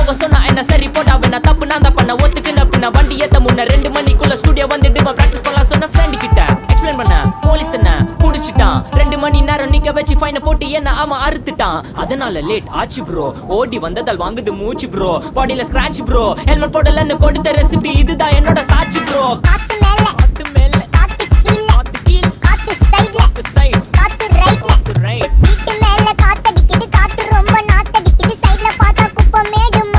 போக சொன்னா என்ன சரி போட்டா வேணா தப்பு நான் தான் பண்ண ஒத்துக்குன பின்ன வண்டி ஏத்த முன்ன 2 மணிக்குள்ள ஸ்டுடியோ வந்துட்டு பிராக்டிஸ் பண்ணலாம் சொன்ன ஃப்ரெண்ட் கிட்ட எக்ஸ்பிளைன் பண்ண போலீஸ் என்ன புடிச்சிட்டான் 2 மணி நேரம் நிக்க வச்சு ஃபைனை போட்டு என்ன அவன் அறுத்துட்டான் அதனால லேட் ஆச்சு ப்ரோ ஓடி வந்ததால் வாங்குது மூச்சு ப்ரோ பாடியில ஸ்கிராட்ச் ப்ரோ ஹெல்மெட் போடலன்னு கொடுத்த ரெசிபி இதுதான் என்னோட சாட்சி ப்ரோ காத்து மேல காத்து கீழ காத்து சைடுல காத்து ரைட்ல